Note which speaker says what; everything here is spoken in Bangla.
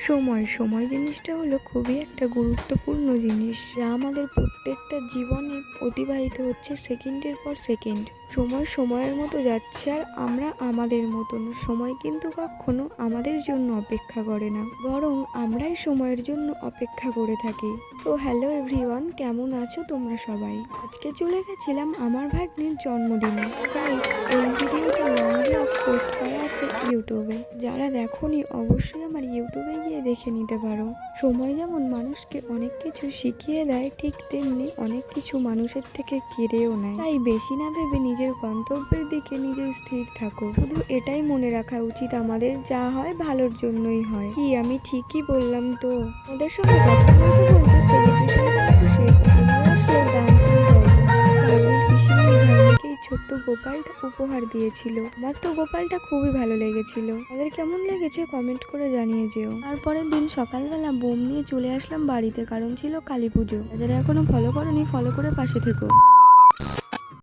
Speaker 1: সময় জিনিসটা হলো খুবই একটা গুরুত্বপূর্ণ জিনিস, যা আমাদের প্রত্যেকটা জীবনে অতিবাহিত হচ্ছে সেকেন্ডের পর সেকেন্ড। সময়ের মতো যাচ্ছে, আর আমরা আমাদের মতন। সময় কিন্তু কখনো আমাদের জন্য অপেক্ষা করে না, বরং আমরাই সময়ের জন্য অপেক্ষা করে থাকি। তো হ্যালো এভরিওয়ান, কেমন আছো তোমরা সবাই? আজকে চলে গেছিলাম আমার ভাগ্নির জন্মদিনে। গাইস, এই ভিডিওটা লং ব্লগ পোস্ট করা আছে ইউটিউবে। যারা দেখোনি অবশ্যই আমার ইউটিউবে গিয়ে দেখে নিতে পারো। সময় যেমন মানুষকে অনেক কিছু শিখিয়ে দেয়, ঠিক তেমনি অনেক কিছু মানুষের থেকে কেড়েও নেয়। তাই বেশি না ভেবে নিজের গন্তব্যের দিকে নিজে স্থির থাকো। শুধু এটাই মনে রাখা উচিত আমাদের, যা হয় ভালোর জন্যই হয়। কি আমি ঠিকই বললাম তো? ওদের সঙ্গে কথা বলতে বলতে সেলিব্রেশন শেষ, এবার আসলো ডান্সিং পর্ব। ভাগ্নির পিসিমণি ভাগ্নিকে এই ছোট্ট গোপালটা উপহার দিয়েছিল। আমার তো গোপালটা খুবই ভালো লেগেছিল। তাদের কেমন লেগেছে কমেন্ট করে জানিয়ে যেও। তারপরের দিন সকালবেলা বোম নিয়ে চলে আসলাম বাড়িতে, কারণ ছিল কালী পুজো। যারা এখনো ফলো করোনি, ফলো করে পাশে থেকো।